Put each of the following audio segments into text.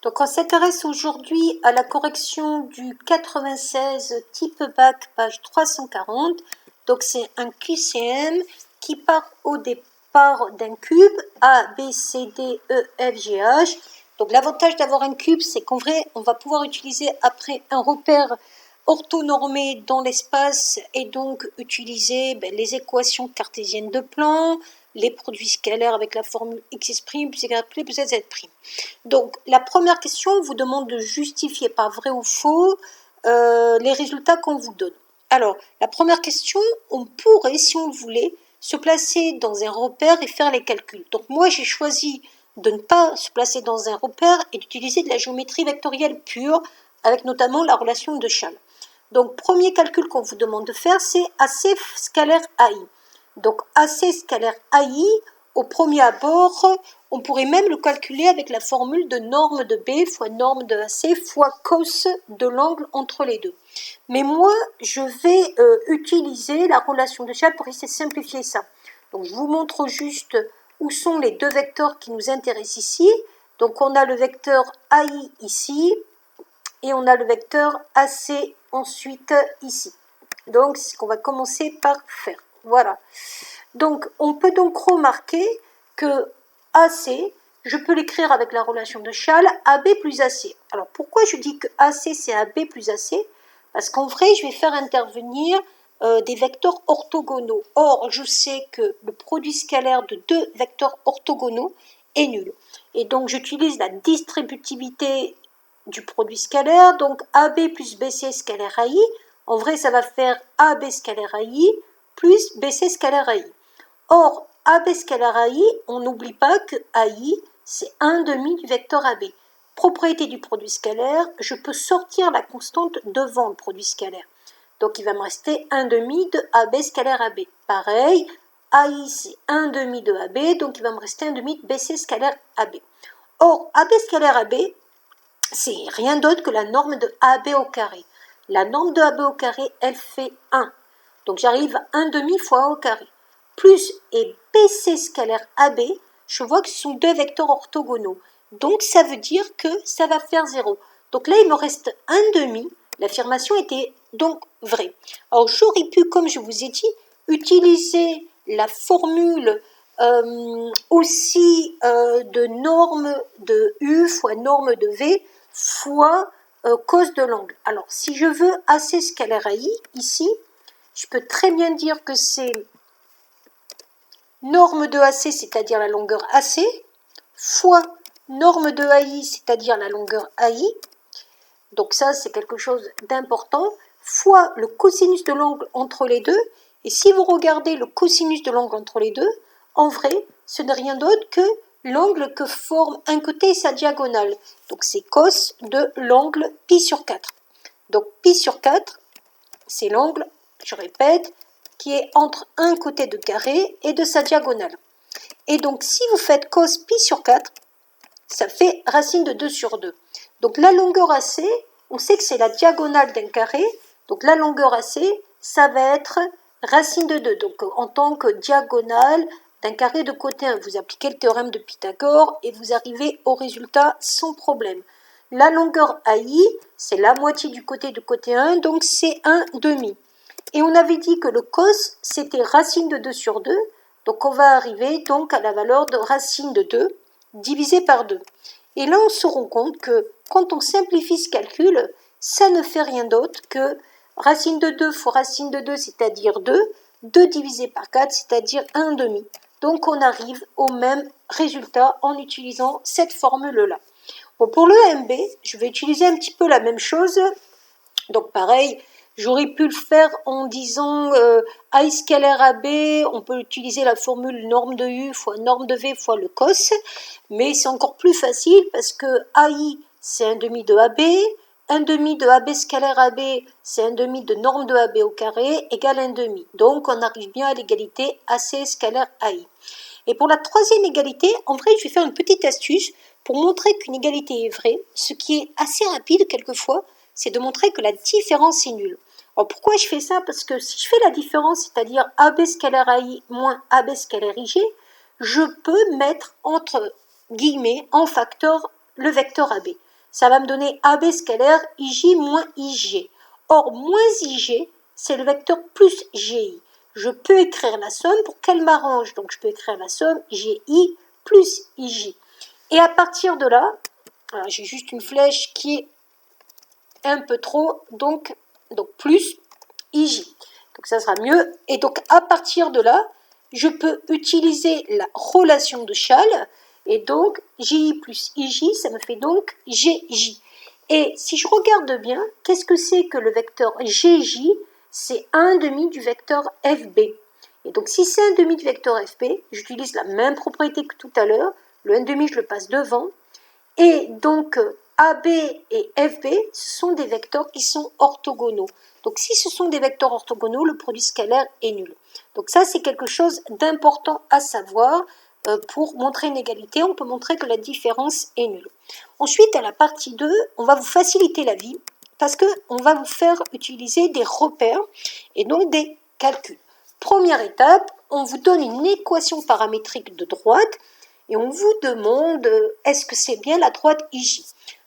Donc on s'intéresse aujourd'hui à la correction du 96 type bac, page 340. Donc c'est un QCM qui part au départ d'un cube A, B, C, D, E, F, G, H. Donc l'avantage d'avoir un cube, c'est qu'en vrai, on va pouvoir utiliser après un repère orthonormé dans l'espace et donc utiliser les équations cartésiennes de plan, les produits scalaires avec la formule x' plus y plus z'. Donc, la première question vous demande de justifier par vrai ou faux les résultats qu'on vous donne. Alors, la première question, on pourrait, si on le voulait, se placer dans un repère et faire les calculs. Donc, moi, j'ai choisi de ne pas se placer dans un repère et d'utiliser de la géométrie vectorielle pure, avec notamment la relation de Schall. Donc, premier calcul qu'on vous demande de faire, c'est AC scalaire AI. Donc, AC scalaire AI, au premier abord, on pourrait même le calculer avec la formule de norme de B fois norme de AC fois cos de l'angle entre les deux. Mais moi, je vais utiliser la relation de Schall pour essayer de simplifier ça. Donc, je vous montre juste où sont les deux vecteurs qui nous intéressent ici. Donc, on a le vecteur AI ici et on a le vecteur AC ensuite ici. Donc, c'est ce qu'on va commencer par faire. Voilà. Donc, on peut donc remarquer que AC, je peux l'écrire avec la relation de Schall, AB plus AC. Alors, pourquoi je dis que AC, c'est AB plus AC? Parce qu'en vrai, je vais faire intervenir des vecteurs orthogonaux. Or, je sais que le produit scalaire de deux vecteurs orthogonaux est nul. Et donc, j'utilise la distributivité du produit scalaire. Donc, AB plus BC scalaire AI. En vrai, ça va faire AB scalaire AI plus BC scalaire AI. Or, AB scalaire AI, on n'oublie pas que AI, c'est 1/2 du vecteur AB. Propriété du produit scalaire, je peux sortir la constante devant le produit scalaire. Donc, il va me rester 1/2 de AB scalaire AB. Pareil, AI, c'est 1/2 de AB, donc il va me rester 1/2 de BC scalaire AB. Or, AB scalaire AB, c'est rien d'autre que la norme de AB au carré. La norme de AB au carré, elle fait 1. Donc, j'arrive à 1/2 fois A au carré. Plus et BC scalaire AB, je vois que ce sont deux vecteurs orthogonaux. Donc, ça veut dire que ça va faire 0. Donc là, il me reste 1/2. L'affirmation était donc vraie. Alors, j'aurais pu, comme je vous ai dit, utiliser la formule aussi de norme de U fois norme de V fois cos de l'angle. Alors, si je veux AC scalaire AI, ici, je peux très bien dire que c'est norme de AC, c'est-à-dire la longueur AC, fois norme de AI, c'est-à-dire la longueur AI. Donc ça, c'est quelque chose d'important, fois le cosinus de l'angle entre les deux. Et si vous regardez le cosinus de l'angle entre les deux, en vrai, ce n'est rien d'autre que l'angle que forme un côté et sa diagonale. Donc c'est cos de l'angle pi sur 4. Donc pi sur 4, c'est l'angle, je répète, qui est entre un côté de carré et de sa diagonale. Et donc si vous faites cos pi sur 4, ça fait racine de 2 sur 2. Donc la longueur AC, on sait que c'est la diagonale d'un carré. Donc la longueur AC, ça va être racine de 2. Donc en tant que diagonale d'un carré de côté 1, vous appliquez le théorème de Pythagore et vous arrivez au résultat sans problème. La longueur AI, c'est la moitié du côté de côté 1, donc c'est 1/2. Et on avait dit que le cos, c'était racine de 2 sur 2. Donc on va arriver donc à la valeur de racine de 2 divisé par 2. Et là, on se rend compte que quand on simplifie ce calcul, ça ne fait rien d'autre que racine de 2 fois racine de 2, c'est-à-dire 2, 2 divisé par 4, c'est-à-dire 1/2. Donc on arrive au même résultat en utilisant cette formule-là. Bon, pour le MB, je vais utiliser un petit peu la même chose. Donc pareil, j'aurais pu le faire en disant I scalaire AB, on peut utiliser la formule norme de U fois norme de V fois le cos, mais c'est encore plus facile parce que AI, c'est 1/2 de AB, 1/2 de AB scalaire AB, c'est 1/2 de norme de AB au carré, égale 1/2. Donc on arrive bien à l'égalité AC scalaire AI. Et pour la troisième égalité, en vrai, je vais faire une petite astuce pour montrer qu'une égalité est vraie, ce qui est assez rapide quelquefois, c'est de montrer que la différence est nulle. Alors pourquoi je fais ça? Parce que si je fais la différence, c'est-à-dire AB scalaire AI moins AB scalaire IG, je peux mettre entre guillemets en facteur le vecteur AB. ça va me donner AB scalaire IJ moins IJ. Or, moins IJ, c'est le vecteur plus GI. Je peux écrire la somme pour qu'elle m'arrange. Donc, je peux écrire la somme GI plus IJ. Et à partir de là, j'ai juste une flèche qui est un peu trop, donc plus IJ. Donc, ça sera mieux. Et donc, à partir de là, je peux utiliser la relation de Chasles. Et donc, GI plus IJ, ça me fait donc GJ. Et si je regarde bien, qu'est-ce que c'est que le vecteur GJ? C'est 1/2 du vecteur FB. Et donc, si c'est 1/2 du vecteur FB, j'utilise la même propriété que tout à l'heure. Le 1/2, je le passe devant. Et donc, AB et FB, ce sont des vecteurs qui sont orthogonaux. Donc, si ce sont des vecteurs orthogonaux, le produit scalaire est nul. Donc, ça, c'est quelque chose d'important à savoir. Pour montrer une égalité, on peut montrer que la différence est nulle. Ensuite, à la partie 2, on va vous faciliter la vie parce qu'on va vous faire utiliser des repères et donc des calculs. Première étape, on vous donne une équation paramétrique de droite et on vous demande est-ce que c'est bien la droite IJ.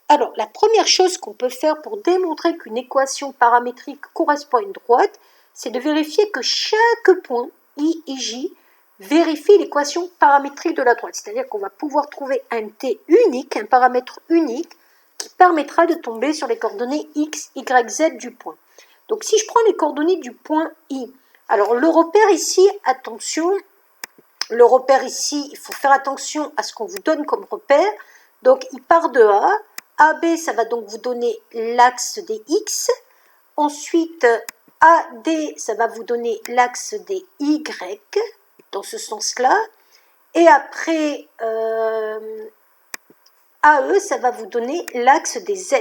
Alors, la première chose qu'on peut faire pour démontrer qu'une équation paramétrique correspond à une droite, c'est de vérifier que chaque point I, IJ vérifie l'équation paramétrique de la droite. C'est-à-dire qu'on va pouvoir trouver un T unique, un paramètre unique, qui permettra de tomber sur les coordonnées X, Y, Z du point. Donc, si je prends les coordonnées du point I, alors le repère ici, attention, le repère ici, il faut faire attention à ce qu'on vous donne comme repère. Donc, il part de A. AB, ça va donc vous donner l'axe des X. Ensuite, AD, ça va vous donner l'axe des Y, dans ce sens-là. Et après, AE, ça va vous donner l'axe des Z.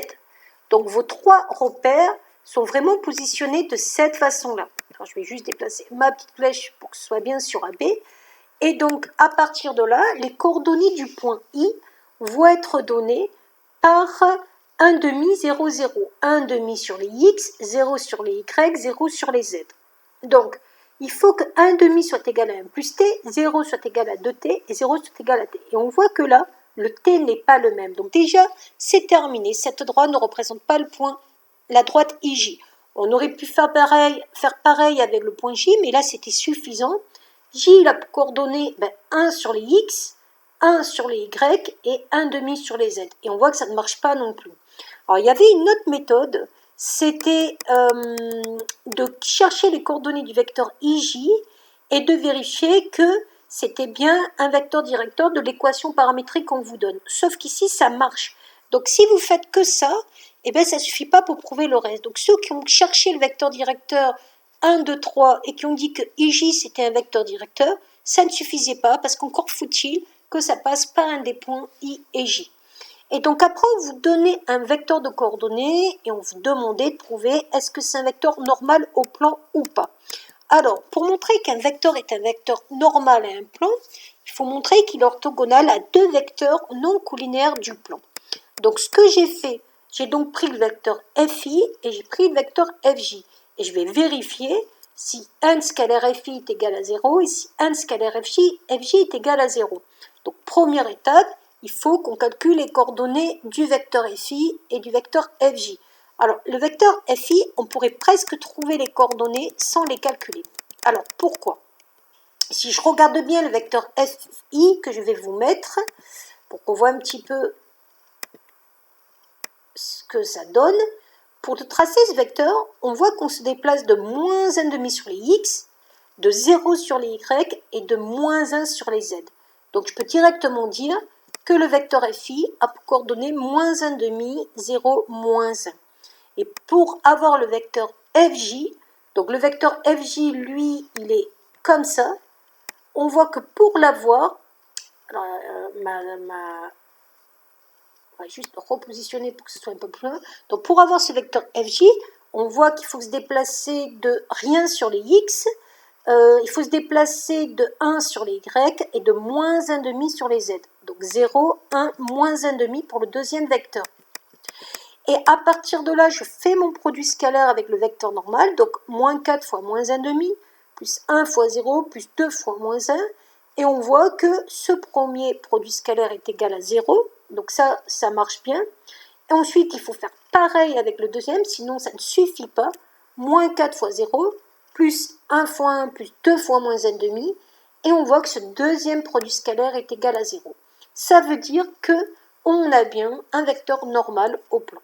Donc, vos trois repères sont vraiment positionnés de cette façon-là. Je vais juste déplacer ma petite flèche pour que ce soit bien sur AB. Et donc, à partir de là, les coordonnées du point I vont être données par 1/2, 0, 0. 1/2 sur les X, 0 sur les Y, 0 sur les Z. Donc, il faut que 1/2 soit égal à 1 plus T, 0 soit égal à 2T et 0 soit égal à T. Et on voit que là, le T n'est pas le même. Donc déjà, c'est terminé. Cette droite ne représente pas le point, la droite IJ. On aurait pu faire pareil avec le point J, mais là, c'était suffisant. J, il a coordonné 1 sur les X, 1 sur les Y et 1/2 sur les Z. Et on voit que ça ne marche pas non plus. Alors, il y avait une autre méthode, c'était de chercher les coordonnées du vecteur IJ et de vérifier que c'était bien un vecteur directeur de l'équation paramétrique qu'on vous donne. Sauf qu'ici, ça marche. Donc, si vous faites que ça, eh bien, ça ne suffit pas pour prouver le reste. Donc, ceux qui ont cherché le vecteur directeur 1, 2, 3 et qui ont dit que IJ c'était un vecteur directeur, ça ne suffisait pas parce qu'encore faut-il que ça passe par un des points I et J. Et donc après, on vous donnait un vecteur de coordonnées et on vous demandait de prouver est-ce que c'est un vecteur normal au plan ou pas. Alors, pour montrer qu'un vecteur est un vecteur normal à un plan, il faut montrer qu'il est orthogonal à deux vecteurs non colinéaires du plan. Donc, ce que j'ai fait, j'ai donc pris le vecteur FI et j'ai pris le vecteur FJ. Et je vais vérifier si 1 scalaire FI est égal à 0 et si 1 scalaire FJ est égal à 0. Donc, première étape, il faut qu'on calcule les coordonnées du vecteur FI et du vecteur FJ. Alors, le vecteur FI, on pourrait presque trouver les coordonnées sans les calculer. Alors, pourquoi? Si je regarde bien le vecteur FI que je vais vous mettre, pour qu'on voit un petit peu ce que ça donne, pour tracer ce vecteur, on voit qu'on se déplace de moins 1/2 sur les X, de 0 sur les Y et de moins 1 sur les Z. Donc, je peux directement dire que le vecteur FI a pour coordonnées moins 1/2, 0, moins 1. Et pour avoir le vecteur FJ, donc le vecteur FJ, lui, il est comme ça. On voit que pour l'avoir, on va juste repositionner pour que ce soit un peu plus loin. Donc pour avoir ce vecteur FJ, on voit qu'il faut se déplacer de rien sur les X, il faut se déplacer de 1 sur les Y et de moins 1/2 sur les Z. Donc 0, 1, moins 1/2 pour le deuxième vecteur. Et à partir de là, je fais mon produit scalaire avec le vecteur normal, donc moins 4 fois moins 1/2, plus 1 fois 0, plus 2 fois moins 1. Et on voit que ce premier produit scalaire est égal à 0, donc ça marche bien. Et ensuite, il faut faire pareil avec le deuxième, sinon ça ne suffit pas. Moins 4 fois 0, plus 1 fois 1, plus 2 fois moins 1,5. Et on voit que ce deuxième produit scalaire est égal à 0. Ça veut dire qu'on a bien un vecteur normal au plan.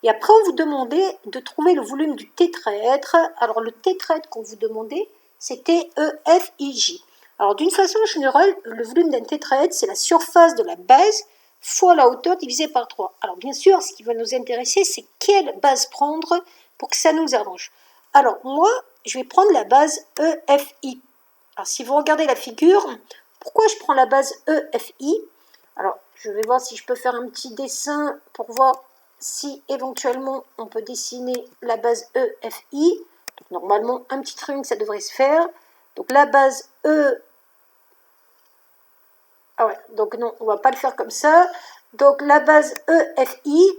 Et après, on vous demandait de trouver le volume du tétraèdre. Alors, le tétraèdre qu'on vous demandait, c'était EFIJ. Alors, d'une façon générale, le volume d'un tétraèdre, c'est la surface de la base fois la hauteur divisée par 3. Alors, bien sûr, ce qui va nous intéresser, c'est quelle base prendre pour que ça nous arrange. Alors, moi, je vais prendre la base EFI. Alors, si vous regardez la figure, pourquoi je prends la base EFI? Alors, je vais voir si je peux faire un petit dessin pour voir si éventuellement on peut dessiner la base EFI. Donc, normalement, un petit triangle, ça devrait se faire. Donc, la base E... Ah ouais, donc non, on ne va pas le faire comme ça. Donc, la base EFI,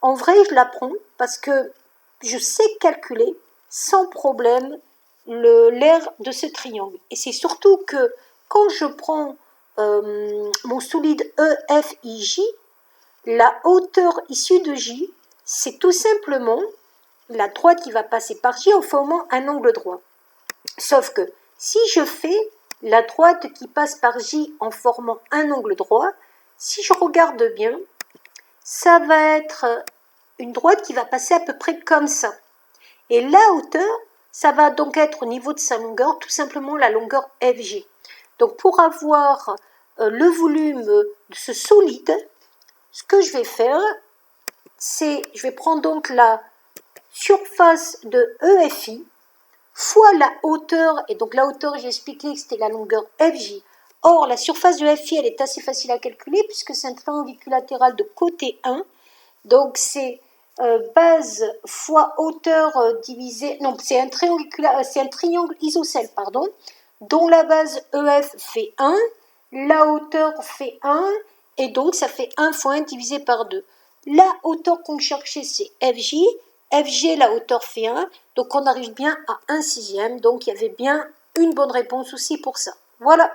en vrai, je la prends parce que je sais calculer sans problème l'aire de ce triangle. Et c'est surtout que quand je prends mon solide EFIJ, la hauteur issue de J, c'est tout simplement la droite qui va passer par J en formant un angle droit. Sauf que si je fais la droite qui passe par J en formant un angle droit, si je regarde bien, ça va être une droite qui va passer à peu près comme ça. Et la hauteur, ça va donc être au niveau de sa longueur, tout simplement la longueur FG. Donc pour avoir le volume de ce solide, ce que je vais faire, c'est, je vais prendre donc la surface de EFI fois la hauteur, et donc la hauteur, j'ai expliqué que c'était la longueur FJ. Or, la surface de FI, elle est assez facile à calculer puisque c'est un triangle équilatéral de côté 1. Donc, c'est base fois hauteur divisé... Non, c'est un triangle isocèle, pardon, dont la base EF fait 1, la hauteur fait 1, et donc ça fait 1 fois 1 divisé par 2. La hauteur qu'on cherchait, c'est FJ. FG, la hauteur fait 1, donc on arrive bien à 1/6. Donc il y avait bien une bonne réponse aussi pour ça. Voilà.